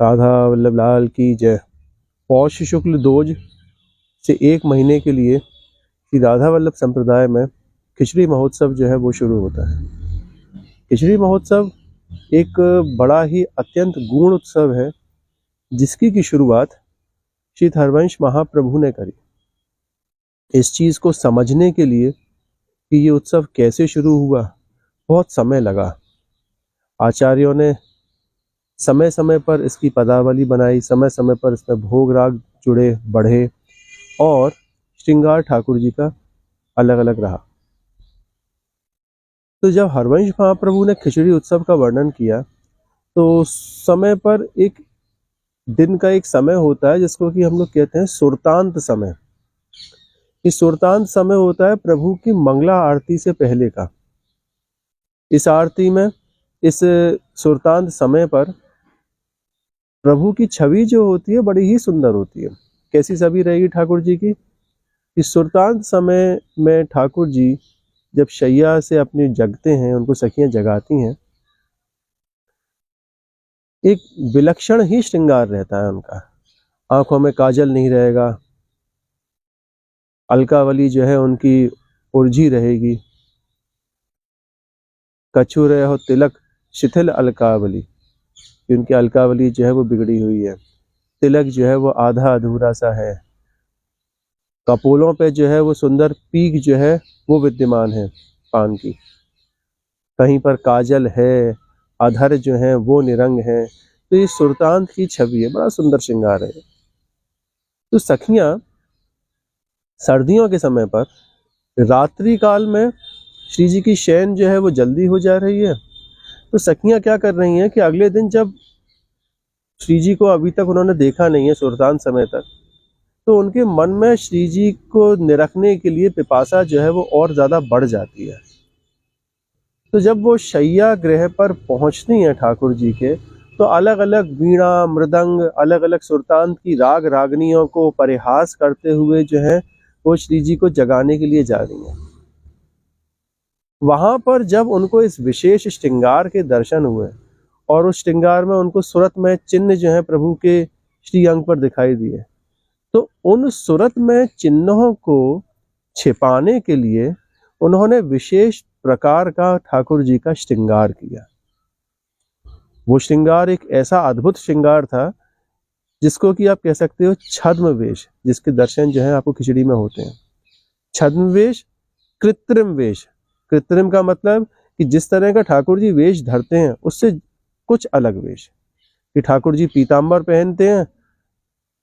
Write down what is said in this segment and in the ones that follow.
राधा वल्लभ लाल की जय। पौष शुक्ल दोज से 1 महीने के लिए श्री राधा वल्लभ संप्रदाय में खिचड़ी महोत्सव जो है वो शुरू होता है। खिचड़ी महोत्सव एक बड़ा ही अत्यंत गूढ़ उत्सव है जिसकी की शुरुआत श्री हरवंश महाप्रभु ने करी। इस चीज़ को समझने के लिए कि ये उत्सव कैसे शुरू हुआ बहुत समय लगा। आचार्यों ने समय समय पर इसकी पदावली बनाई, समय समय पर इसमें भोग राग जुड़े बढ़े और श्रृंगार ठाकुर जी का अलग अलग रहा। तो जब हरवंश महाप्रभु ने खिचड़ी उत्सव का वर्णन किया तो समय पर एक दिन का एक समय होता है जिसको कि हम लोग कहते हैं सुरतांत समय। इस सुरतांत समय होता है प्रभु की मंगला आरती से पहले का। इस आरती में इस सुरतांत समय पर प्रभु की छवि जो होती है बड़ी ही सुंदर होती है। कैसी छवि रहेगी ठाकुर जी की? इस सुरतांत समय में ठाकुर जी जब शैया से अपने जगते हैं, उनको सखियां जगाती हैं, एक विलक्षण ही श्रृंगार रहता है उनका। आंखों में काजल नहीं रहेगा, अलकावली जो है उनकी उलझी रहेगी। कछु रहे हो तिलक शिथिल अलकावली, उनकी अलकावली जो है वो बिगड़ी हुई है। तिलक जो है वो आधा अधूरा सा है। कपोलों पे जो है वो सुंदर पीक जो है वो विद्यमान है पान की। कहीं पर काजल है, अधर जो है वो निरंग है। तो ये सुरतांत की छवि है, बड़ा सुंदर श्रृंगार है। तो सखियां सर्दियों के समय पर रात्रि काल में श्री जी की शयन जो है वो जल्दी हो जा रही है। तो सखियां क्या कर रही हैं कि अगले दिन जब श्री जी को अभी तक उन्होंने देखा नहीं है सुरतांत समय तक, तो उनके मन में श्री जी को निरखने के लिए पिपासा जो है वो और ज़्यादा बढ़ जाती है। तो जब वो शैया गृह पर पहुंचती हैं ठाकुर जी के, तो अलग अलग वीणा मृदंग अलग अलग सुरतांत की राग रागनियों को परिहास करते हुए जो है वो श्री जी को जगाने के लिए जा रही हैं। वहां पर जब उनको इस विशेष श्रृंगार के दर्शन हुए और उस श्रृंगार में उनको सूरत में चिन्ह जो है प्रभु के श्री अंग पर दिखाई दिए, तो उन सूरत में चिन्हों को छिपाने के लिए उन्होंने विशेष प्रकार का ठाकुर जी का श्रृंगार किया। वो श्रृंगार एक ऐसा अद्भुत श्रृंगार था जिसको कि आप कह सकते हो छद्म वेश, जिसके दर्शन जो है आपको खिचड़ी में होते हैं। छद्म वेश, कृत्रिम वेश। कृत्रिम का मतलब कि जिस तरह का ठाकुर जी वेश धरते हैं उससे कुछ अलग वेश। कि ठाकुर जी पीताम्बर पहनते हैं,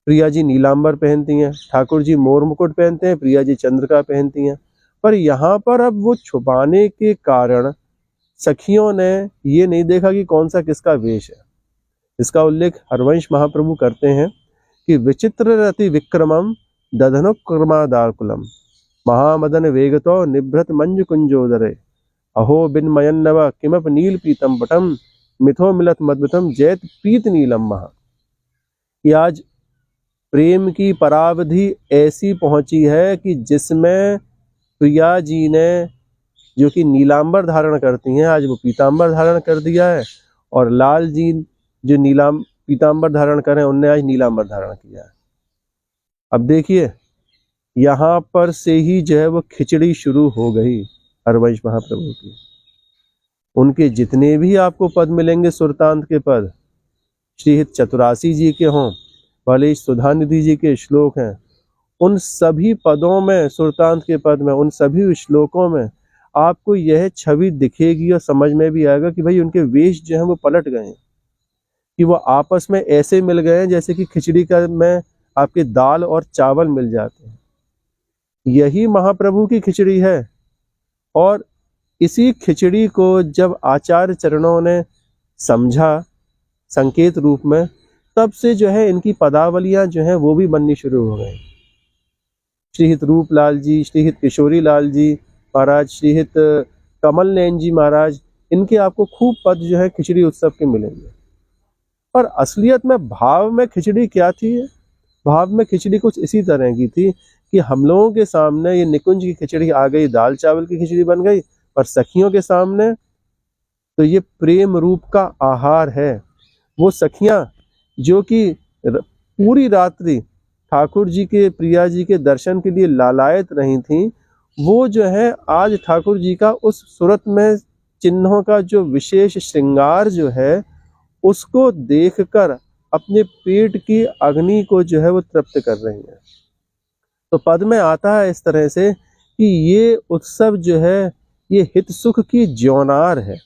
प्रिया जी नीलांबर पहनती हैं। ठाकुर जी मोर मुकुट पहनते हैं, प्रिया जी चंद्रिका पहनती हैं। पर यहाँ पर अब वो छुपाने के कारण सखियों ने ये नहीं देखा कि कौन सा किसका वेश है। इसका उल्लेख हरवंश महाप्रभु करते हैं कि विचित्र रति विक्रमम दधनुक्रमादाकुलम महामदन वेगतो निभृत मंज कुंजोदरे अहो बिन्मयन्नव किमप नील पीतम पटम मिथो मिलत मद्मितम जैत पीत नीलम महा। कि आज प्रेम की परावधि ऐसी पहुंची है कि जिसमें प्रिया जी ने जो कि नीलांबर धारण करती हैं, आज वो पीतांबर धारण कर दिया है, और लाल जी जो पीतांबर धारण करें उनने आज नीलांबर धारण किया है। अब देखिए यहाँ पर से ही जो है वो खिचड़ी शुरू हो गई हरवंश महाप्रभु की। उनके जितने भी आपको पद मिलेंगे सुरतांत के पद, श्रीहित चतुरासी जी के हों, भले सुधानिधि जी के श्लोक हैं, उन सभी पदों में, सुरतांत के पद में, उन सभी श्लोकों में आपको यह छवि दिखेगी और समझ में भी आएगा कि भाई उनके वेश जो हैं वो पलट गए हैं, कि वो आपस में ऐसे मिल गए हैं जैसे कि खिचड़ी का में आपके दाल और चावल मिल जाते हैं। यही महाप्रभु की खिचड़ी है। और इसी खिचड़ी को जब आचार्य चरणों ने समझा संकेत रूप में, तब से जो है इनकी पदावलियां जो हैं वो भी बननी शुरू हो गई। श्रीहित रूपलाल जी, श्रीहित किशोरी लाल जी महाराज, श्रीहित कमल नयन जी महाराज, इनके आपको खूब पद जो है खिचड़ी उत्सव के मिलेंगे। और असलियत में भाव में खिचड़ी क्या थी? भाव में खिचड़ी कुछ इसी तरह की थी कि हम लोगों के सामने ये निकुंज की खिचड़ी आ गई, दाल चावल की खिचड़ी बन गई, और सखियों के सामने तो ये प्रेम रूप का आहार है। वो सखियां जो कि पूरी रात्रि ठाकुर जी के, प्रिया जी के दर्शन के लिए लालायत रही थी, वो जो है आज ठाकुर जी का उस सूरत में चिन्हों का जो विशेष श्रृंगार जो है, उसको देखकर अपने पेट की अग्नि को जो है वो तृप्त कर रही हैं। तो पद में आता है इस तरह से कि ये उत्सव जो है ये हित सुख की ज्योनार है,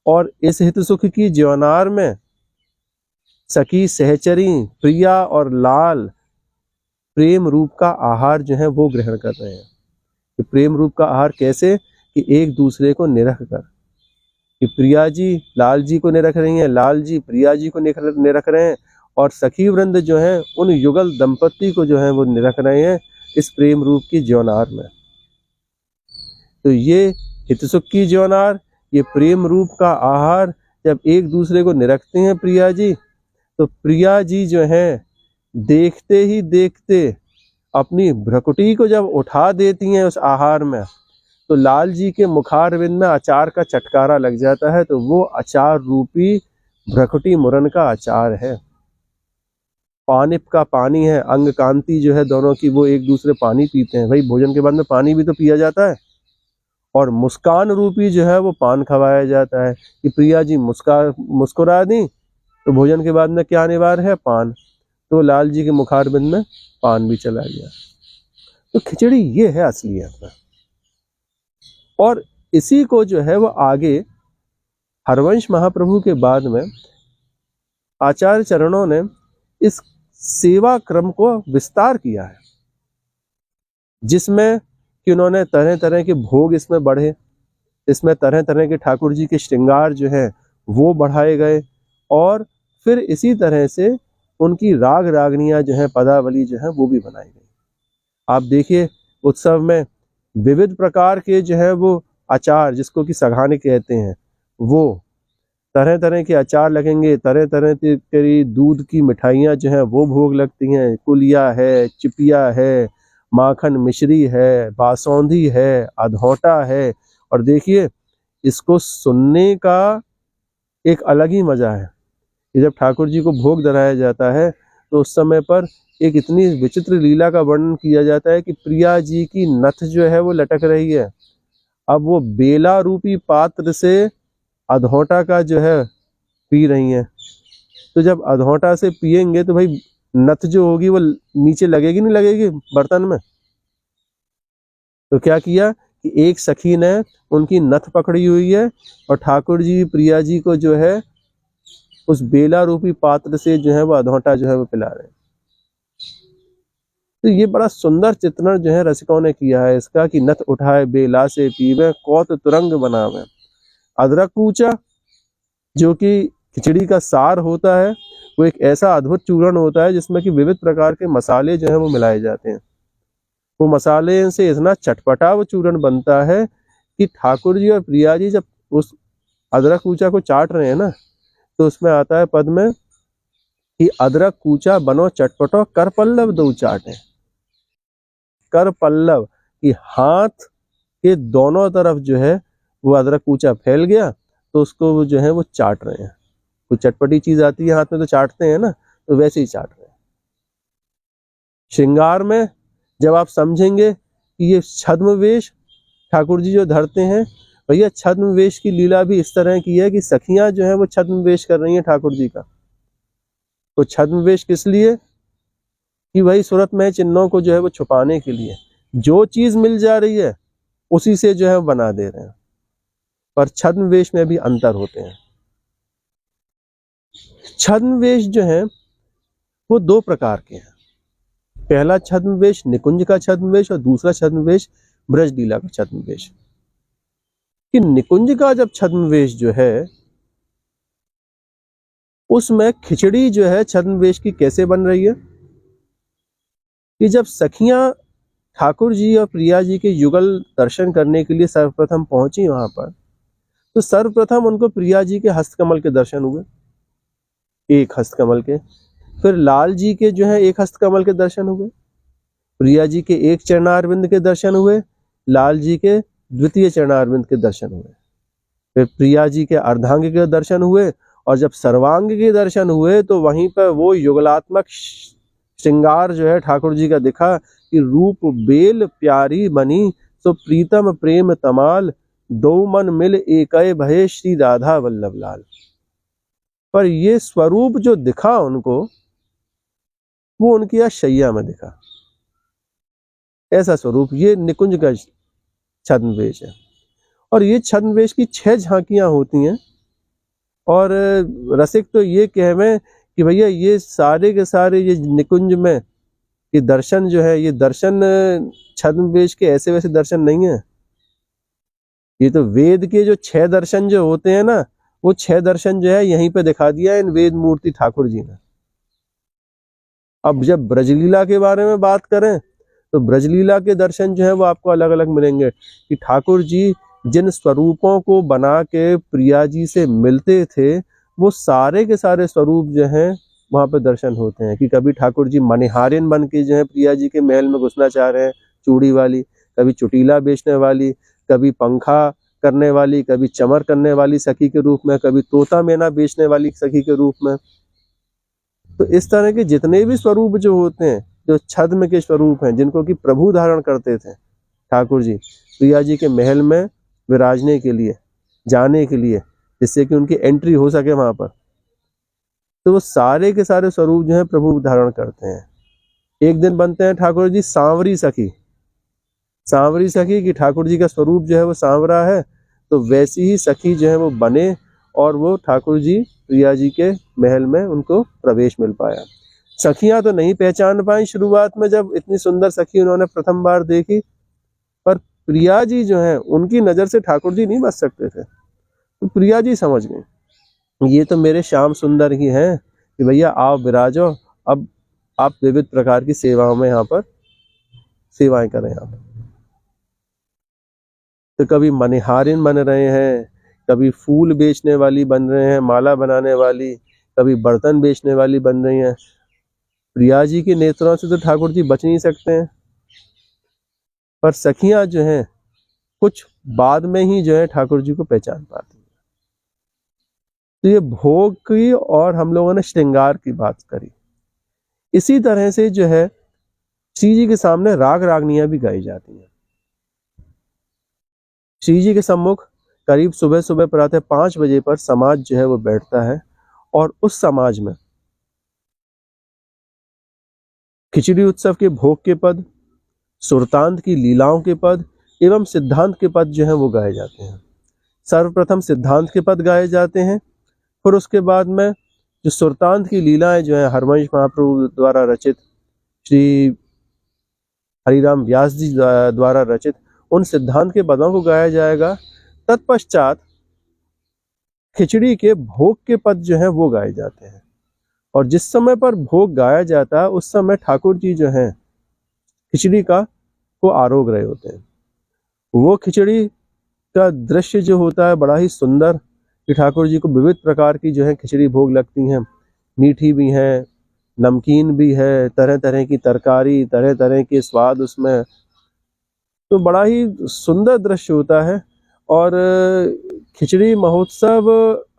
और इस हित सुख की ज्योनार में सखी, सहचरी, प्रिया और लाल प्रेम रूप का आहार जो है वो ग्रहण कर रहे हैं। कि प्रेम रूप का आहार कैसे, कि एक दूसरे को निरख कर, कि प्रिया जी लाल जी को निरख रही हैं, लाल जी प्रिया जी को निरख रहे हैं, और सखी वृंद जो है उन युगल दंपति को जो है वो निरख रहे हैं इस प्रेम रूप की ज्योनार में। तो ये हितसुख की ज्योनार, ये प्रेम रूप का आहार जब एक दूसरे को निरखते हैं प्रिया जी, तो प्रिया जी जो है देखते ही देखते अपनी भ्रकुटी को जब उठा देती हैं उस आहार में, तो लाल जी के मुखारविंद में अचार का चटकारा लग जाता है। तो वो अचार रूपी भ्रकुटी मुरन का अचार है, पानिप का पानी है, अंग कांति जो है दोनों की, वो एक दूसरे पानी पीते हैं। भाई भोजन के बाद में पानी भी तो पिया जाता है, और मुस्कान रूपी जो है वो पान खवाया जाता है कि प्रिया जी मुस्कुरा दी, तो भोजन के बाद में क्या अनिवार्य है, पान। तो लाल जी के मुखारबिंद में पान भी चला गया। तो खिचड़ी ये है असलियत में। और इसी को जो है वो आगे हरवंश महाप्रभु के बाद में आचार्य चरणों ने इस सेवा क्रम को विस्तार किया है, जिसमें कि उन्होंने तरह तरह के भोग इसमें बढ़े, इसमें तरह तरह के ठाकुर जी के श्रृंगार जो है वो बढ़ाए गए, और फिर इसी तरह से उनकी राग रागनियां जो है, पदावली जो है वो भी बनाई गई। आप देखिए उत्सव में विविध प्रकार के जो है वो अचार, जिसको कि सघाने कहते हैं, वो तरह तरह के अचार लगेंगे, तरह तरह की दूध की मिठाइयाँ जो है वो भोग लगती हैं, कुलिया है, चिपिया है, माखन मिश्री है, बासौंधी है, अधौटा है। और देखिए इसको सुनने का एक अलग ही मजा है कि जब ठाकुर जी को भोग धराया जाता है तो उस समय पर एक इतनी विचित्र लीला का वर्णन किया जाता है कि प्रिया जी की नथ जो है वो लटक रही है। अब वो बेला रूपी पात्र से अधौटा का जो है पी रही हैं, तो जब अधौटा से पिएंगे तो भाई नथ जो होगी वो नीचे लगेगी नहीं लगेगी बर्तन में। तो क्या किया कि एक सखी ने उनकी नथ पकड़ी हुई है और ठाकुर जी प्रिया जी को जो है उस बेला रूपी पात्र से जो है वो अधौटा जो है वो पिला रहे हैं। तो ये बड़ा सुंदर चित्रण जो है रसिकों ने किया है इसका, कि नथ उठाए बेला से पीवे, कौत तुरंग बनावे। अदरक कूचा जो कि खिचड़ी का सार होता है, वो एक ऐसा अद्भुत चूर्ण होता है जिसमें कि विविध प्रकार के मसाले जो है वो मिलाए जाते हैं। वो मसाले से इतना चटपटा वो चूर्ण बनता है कि ठाकुर जी और प्रिया जी जब उस अदरक कूचा को चाट रहे हैं ना, तो उसमें आता है पद में कि अदरक कूचा बनो चटपटो, कर पल्लव दो चाटे। कर पल्लव कि हाथ के दोनों तरफ जो है वो अदरक कूचा फैल गया, तो उसको वो जो है वो चाट रहे हैं। कोई चटपटी चीज आती है हाथ में तो चाटते हैं ना, तो वैसे ही चाट रहे हैं। श्रृंगार में जब आप समझेंगे कि ये छद्म वेश ठाकुर जी जो धरते हैं, भैया छद्म वेश की लीला भी इस तरह की है कि सखियां जो है वो छद्म वेश कर रही हैं ठाकुर जी का। तो छद्म वेश किस लिए, कि भाई सूरत में चिन्हों को जो है वो छुपाने के लिए, जो चीज मिल जा रही है उसी से जो है वो बना दे रहे हैं। पर छद्म वेश में भी अंतर होते हैं। छद्म वेश जो है वो दो प्रकार के हैं। पहला छद्म वेश निकुंज का छद्म वेश, और दूसरा छद्म वेश ब्रज लीला का छद्म वेश। कि निकुंज का जब छद्म वेश जो है उसमें खिचड़ी जो है छद्म वेश की कैसे बन रही है, कि जब सखियां ठाकुर जी और प्रिया जी के युगल दर्शन करने के लिए सर्वप्रथम पहुंची वहां पर, तो सर्वप्रथम उनको प्रिया जी के हस्तकमल के दर्शन हुए, एक हस्तकमल के। फिर लाल जी के जो है एक हस्तकमल के दर्शन हुए, प्रिया जी के एक चरणारविंद के दर्शन हुए, लाल जी के द्वितीय चरणारविंद के दर्शन हुए। फिर प्रिया जी के अर्धांग के दर्शन हुए, और जब सर्वांग के दर्शन हुए तो वहीं पर वो युगलात्मक श्रृंगार जो है ठाकुर जी का दिखा कि रूप बेल प्यारी बनी, सो प्रीतम प्रेम तमाल, दो मन मिल एकय भये श्री राधा वल्लभ लाल। पर ये स्वरूप जो दिखा उनको, वो उनकी यहाँ शैया में दिखा। ऐसा स्वरूप ये निकुंज का छद्मवेश है। और ये छद्मवेश की 6 झांकियां होती हैं। और रसिक तो ये कहवे कि भैया ये सारे के सारे ये निकुंज में ये दर्शन जो है, ये दर्शन छद्मवेश के ऐसे वैसे दर्शन नहीं है। ये तो वेद के जो 6 दर्शन जो होते हैं ना, वो 6 दर्शन जो है यहीं पे दिखा दिया है इन वेद मूर्ति ठाकुर जी ने। अब जब ब्रजलीला के बारे में बात करें तो ब्रजलीला के दर्शन जो है वो आपको अलग अलग मिलेंगे कि ठाकुर जी जिन स्वरूपों को बना के प्रिया जी से मिलते थे, वो सारे के सारे स्वरूप जो हैं वहां पे दर्शन होते हैं। कि कभी ठाकुर जी मनिहारिन बन के जो है प्रिया जी के महल में घुसना चाह रहे हैं, चूड़ी वाली, कभी चुटीला बेचने वाली, कभी पंखा करने वाली, कभी चमर करने वाली सखी के रूप में, कभी तोता मैना बेचने वाली सखी के रूप में। तो इस तरह के जितने भी स्वरूप जो होते हैं, जो छद्म के स्वरूप हैं, जिनको कि प्रभु धारण करते थे ठाकुर जी प्रिया जी के महल में विराजने के लिए, जाने के लिए, जिससे कि उनकी एंट्री हो सके वहां पर, तो वो सारे के सारे स्वरूप जो है प्रभु धारण करते हैं। एक दिन बनते हैं ठाकुर जी सांवरी सखी। सांवरी सखी कि ठाकुर जी का स्वरूप जो है वो सांवरा है, तो वैसी ही सखी जो है वो बने और वो ठाकुर जी प्रिया जी के महल में उनको प्रवेश मिल पाया। सखियां तो नहीं पहचान पाई शुरुआत में, जब इतनी सुंदर सखी उन्होंने प्रथम बार देखी, पर प्रिया जी जो है उनकी नजर से ठाकुर जी नहीं बच सकते थे। तो प्रिया जी समझ गए ये तो मेरे श्याम सुंदर ही हैं कि भैया आओ विराजो, अब आप विविध प्रकार की सेवाओं में यहाँ पर सेवाएं करें। यहाँ पर तो कभी मनिहारिन बन रहे हैं, कभी फूल बेचने वाली बन रहे हैं, माला बनाने वाली, कभी बर्तन बेचने वाली बन रही हैं। प्रिया जी के नेत्रों से तो ठाकुर जी बच नहीं सकते हैं। पर सखियां जो हैं कुछ बाद में ही जो है ठाकुर जी को पहचान पाती हैं। तो ये भोग की और हम लोगों ने श्रृंगार की बात करी। इसी तरह से जो है श्री जी के सामने राग रागनियां भी गाई जाती हैं। श्री जी के सम्मुख करीब सुबह सुबह प्रातः 5 बजे पर समाज जो है वो बैठता है और उस समाज में खिचड़ी उत्सव के भोग के पद, सुरतांत की लीलाओं के पद एवं सिद्धांत के पद जो है वो गाए जाते हैं। सर्वप्रथम सिद्धांत के पद गाए जाते हैं, फिर उसके बाद में जो सुरतांत की लीलाएं जो है हरवंश महाप्रभु द्वारा रचित, श्री हरिराम व्यास जी द्वारा रचित उन सिद्धांत के पदों को गाया जाएगा। तत्पश्चात खिचड़ी के भोग के पद जो है वो गाए जाते हैं। और जिस समय पर भोग गाया जाता है उस समय ठाकुर जी जो हैं खिचड़ी को आरोग रहे होते हैं। वो खिचड़ी का दृश्य जो होता है बड़ा ही सुंदर, कि ठाकुर जी को विविध प्रकार की जो है खिचड़ी भोग लगती हैं। मीठी भी है, नमकीन भी है, तरह तरह की तरकारी, तरह तरह के स्वाद उसमें, तो बड़ा ही सुंदर दृश्य होता है। और खिचड़ी महोत्सव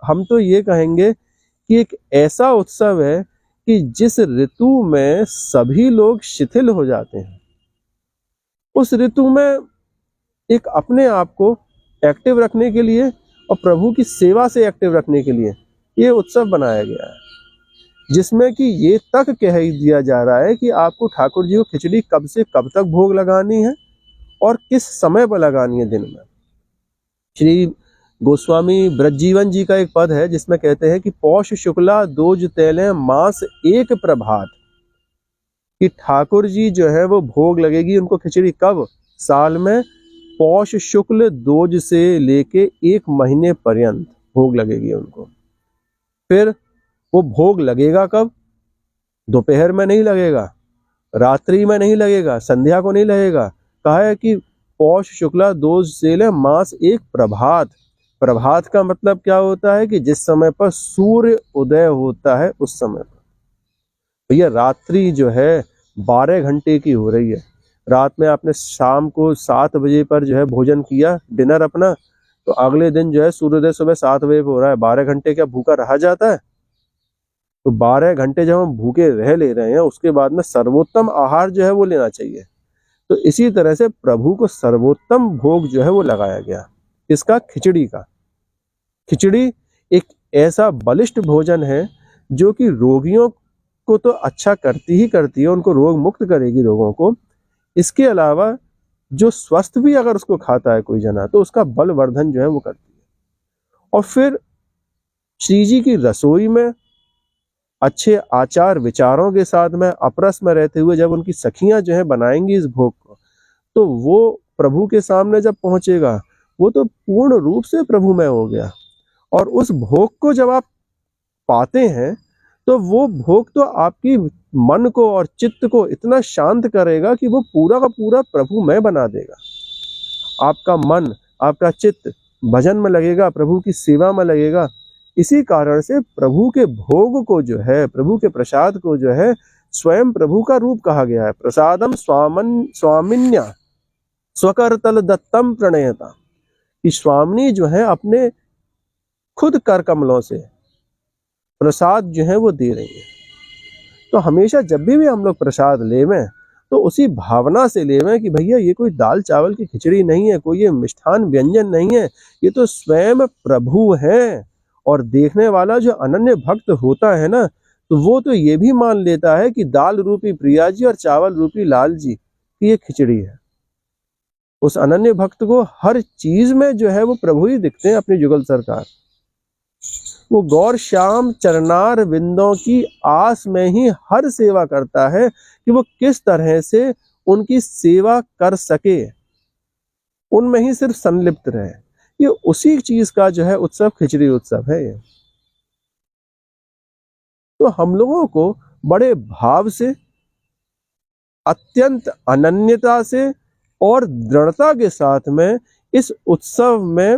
हम तो ये कहेंगे कि एक ऐसा उत्सव है कि जिस ऋतु में सभी लोग शिथिल हो जाते हैं, उस ऋतु में एक अपने आप को एक्टिव रखने के लिए और प्रभु की सेवा से एक्टिव रखने के लिए ये उत्सव बनाया गया है, जिसमें कि ये तक कह दिया जा रहा है कि आपको ठाकुर जी को खिचड़ी कब से कब तक भोग लगानी है और किस समय पर लगानी है दिन में। श्री गोस्वामी ब्रजजीवन जी का एक पद है जिसमें कहते हैं कि पौष शुक्ला दोज तैले मास एक प्रभात, कि ठाकुर जी जो है वो भोग लगेगी उनको खिचड़ी कब, साल में पौष शुक्ल दोज से लेके 1 महीने पर्यंत भोग लगेगी उनको। फिर वो भोग लगेगा कब, दोपहर में नहीं लगेगा, रात्रि में नहीं लगेगा, संध्या को नहीं लगेगा। कहा है कि पौष शुक्ला दोज से ले मास एक प्रभात। प्रभात का मतलब क्या होता है कि जिस समय पर सूर्य उदय होता है उस समय पर। तो ये रात्रि जो है 12 घंटे की हो रही है। रात में आपने शाम को 7 बजे पर जो है भोजन किया, डिनर अपना, तो अगले दिन जो है सूर्योदय सुबह 7 बजे हो रहा है, 12 घंटे क्या भूखा रहा जाता है? तो 12 घंटे जब हम भूखे रह ले रहे हैं, उसके बाद में सर्वोत्तम आहार जो है वो लेना चाहिए। तो इसी तरह से प्रभु को सर्वोत्तम भोग जो है वो लगाया गया, इसका खिचड़ी का। खिचड़ी एक ऐसा बलिष्ठ भोजन है जो कि रोगियों को तो अच्छा करती ही करती है, उनको रोग मुक्त करेगी रोगों को। इसके अलावा जो स्वस्थ भी अगर उसको खाता है कोई जना, तो उसका बल वर्धन जो है वो करती है। और फिर श्री जी की रसोई में अच्छे आचार विचारों के साथ में अपरस में रहते हुए जब उनकी सखियां जो है बनाएंगी इस भोग को, तो वो प्रभु के सामने जब पहुंचेगा, वो तो पूर्ण रूप से प्रभु में हो गया। और उस भोग को जब आप पाते हैं, तो वो भोग तो आपकी मन को और चित्त को इतना शांत करेगा कि वो पूरा का पूरा प्रभु में बना देगा। आपका मन, आपका चित्त भजन में लगेगा, प्रभु की सेवा में लगेगा। इसी कारण से प्रभु के भोग को जो है, प्रभु के प्रसाद को जो है, स्वयं प्रभु का रूप कहा गया है। प्रसादम स्वामिन्या स्वकरतल दत्तम प्रणयता, कि स्वामिनी जो है अपने खुद कर कमलों से प्रसाद जो है वो दे रही है। तो हमेशा जब भी हम लोग प्रसाद लेवें, तो उसी भावना से लेवें कि भैया ये कोई दाल चावल की खिचड़ी नहीं है, कोई ये मिष्ठान व्यंजन नहीं है, ये तो स्वयं प्रभु है। और देखने वाला जो अनन्य भक्त होता है ना, तो वो तो ये भी मान लेता है कि दाल रूपी प्रिया जी और चावल रूपी लाल जी की ये खिचड़ी है। उस अनन्य भक्त को हर चीज में जो है वो प्रभु ही दिखते हैं, अपनी जुगल सरकार। वो गौर श्याम चरनार बिंदों की आस में ही हर सेवा करता है कि वो किस तरह से उनकी सेवा कर सके, उनमें ही सिर्फ संलिप्त रहे। ये उसी चीज का जो है उत्सव खिचड़ी उत्सव है ये। तो हम लोगों को बड़े भाव से, अत्यंत अनन्यता से और दृढ़ता के साथ में इस उत्सव में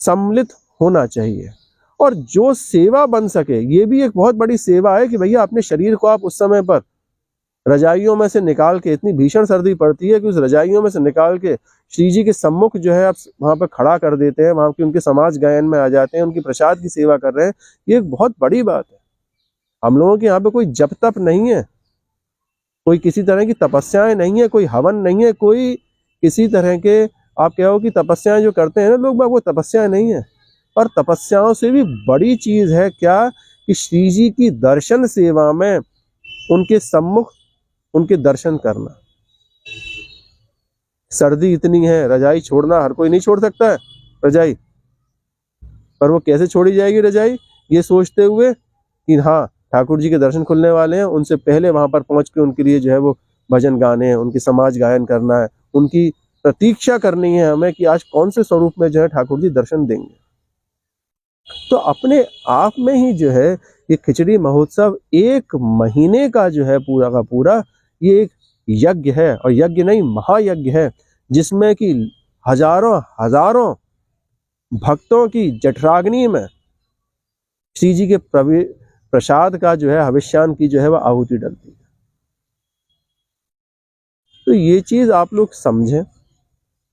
सम्मिलित होना चाहिए। और जो सेवा बन सके, ये भी एक बहुत बड़ी सेवा है कि भैया अपने शरीर को आप उस समय पर रजाइयों में से निकाल के, इतनी भीषण सर्दी पड़ती है कि उस रजाइयों में से निकाल के श्री जी के सम्मुख जो है आप वहां पर खड़ा कर देते हैं, वहां के उनके समाज गायन में आ जाते हैं, उनकी प्रसाद की सेवा कर रहे हैं। ये एक बहुत बड़ी बात है। हम लोगों के यहाँ पे कोई जप तप नहीं है, कोई किसी तरह की तपस्याएं नहीं है, कोई हवन नहीं है, कोई किसी तरह के आप कहो कि तपस्याएं जो करते हैं ना लोग, वो तपस्याएं नहीं है। और तपस्याओं से भी बड़ी चीज है क्या, कि श्री जी की दर्शन सेवा में उनके सम्मुख उनके दर्शन करना। सर्दी इतनी है, रजाई छोड़ना हर कोई नहीं छोड़ सकता है रजाई, पर वो कैसे छोड़ी जाएगी रजाई, ये सोचते हुए कि हाँ ठाकुर जी के दर्शन खुलने वाले हैं, उनसे पहले वहां पर पहुंच के उनके लिए जो है वो भजन गाने हैं, उनकी समाज गायन करना है, उनकी प्रतीक्षा करनी है हमें कि आज कौन से स्वरूप में जो है ठाकुर जी दर्शन देंगे। तो अपने आप में ही जो है ये खिचड़ी महोत्सव 1 महीने का जो है पूरा का पूरा ये एक यज्ञ है, और यज्ञ नहीं महायज्ञ है, जिसमें कि हजारों हजारों भक्तों की जठराग्नि में श्री जी के प्रसाद का जो है, हविष्यान की जो है वह आहुति डलती है। तो ये चीज आप लोग समझें,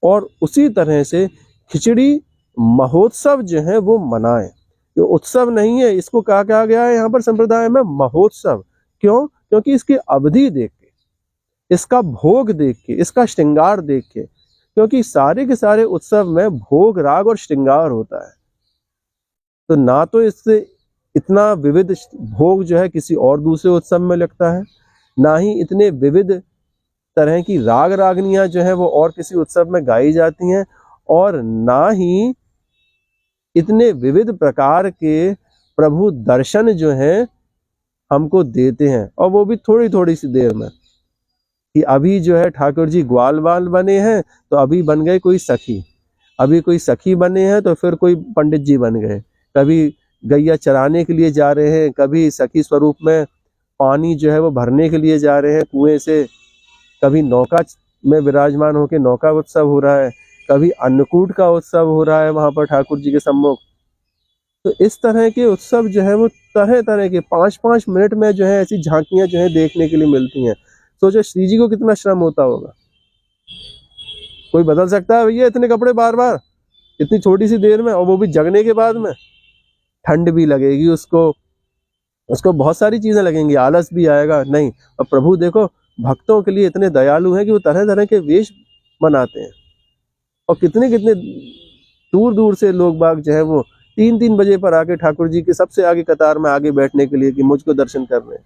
और उसी तरह से खिचड़ी महोत्सव जो है वो मनाएं। ये उत्सव नहीं है, इसको कहा गया है यहाँ पर संप्रदाय में महोत्सव। क्यों? क्योंकि इसकी अवधि देख के, इसका भोग देख के, इसका श्रृंगार देख के, क्योंकि सारे के सारे उत्सव में भोग राग और श्रृंगार होता है। तो ना तो इससे इतना विविध भोग जो है किसी और दूसरे उत्सव में लगता है, ना ही इतने विविध तरह की राग रागनियां जो है वो और किसी उत्सव में गाई जाती हैं, और ना ही इतने विविध प्रकार के प्रभु दर्शन जो हैं हमको देते हैं, और वो भी थोड़ी थोड़ी सी देर में। कि अभी जो है ठाकुर जी ग्वाल बाल बने हैं, तो अभी बन गए कोई सखी, अभी कोई सखी बने हैं तो फिर कोई पंडित जी बन गए, कभी गैया चराने के लिए जा रहे हैं, कभी सखी स्वरूप में पानी जो है वो भरने के लिए जा रहे हैं कुएं से, कभी नौका में विराजमान होकर नौका उत्सव हो रहा है, कभी अन्नकूट का उत्सव हो रहा है वहां पर ठाकुर जी के सम्मुख। तो इस तरह के उत्सव जो है वो तरह तरह के 5-5 मिनट में जो है ऐसी झांकियां जो है देखने के लिए मिलती हैं। सोचो श्री जी को कितना श्रम होता होगा। कोई बदल सकता है भैया इतने कपड़े बार बार? इतनी छोटी सी देर में, और वो भी जगने के बाद में। ठंड भी लगेगी उसको बहुत सारी चीजें लगेंगी, आलस भी आएगा नहीं। और प्रभु देखो भक्तों के लिए इतने दयालु हैं कि वो तरह तरह के वेश बनाते हैं, और कितने कितने दूर दूर से लोग बाग जो है वो 3-3 बजे पर आके ठाकुर जी के सबसे आगे कतार में आगे बैठने के लिए कि मुझको दर्शन कर रहे हैं।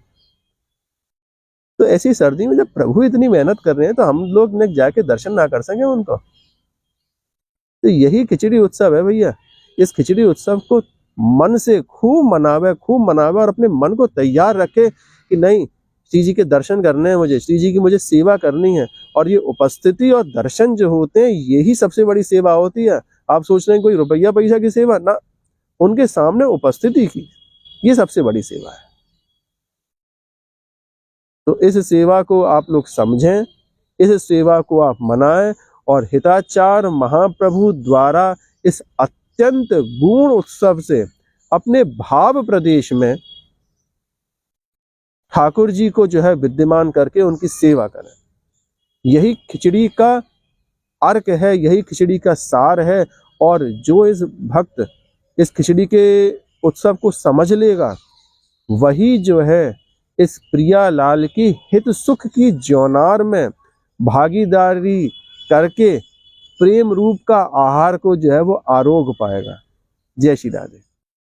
तो ऐसी सर्दी में जब प्रभु इतनी मेहनत कर रहे हैं तो हम लोग ने जाके दर्शन ना कर सके उनको? तो यही खिचड़ी उत्सव है भैया। इस खिचड़ी उत्सव को मन से खूब मनावे और अपने मन को तैयार रखे कि नहीं, श्री जी के दर्शन करने हैं मुझे, श्री जी की मुझे सेवा करनी है। और ये उपस्थिति और दर्शन जो होते हैं यही सबसे बड़ी सेवा होती है। आप सोच रहे हैं कोई रुपया पैसा की सेवा ना, उनके सामने उपस्थिति की, ये सबसे बड़ी सेवा है। तो इस सेवा को आप लोग समझें, इस सेवा को आप मनाएं, और हिताचार महाप्रभु द्वारा इस अत्यंत गुण उत्सव से अपने भाव प्रदेश में ठाकुर जी को जो है विद्यमान करके उनकी सेवा करें। यही खिचड़ी का अर्क है, यही खिचड़ी का सार है। और जो इस भक्त इस खिचड़ी के उत्सव को समझ लेगा, वही जो है इस प्रिया लाल की हित सुख की ज्योनार में भागीदारी करके प्रेम रूप का आहार को जो है वो आरोग पाएगा। जय श्री राधे।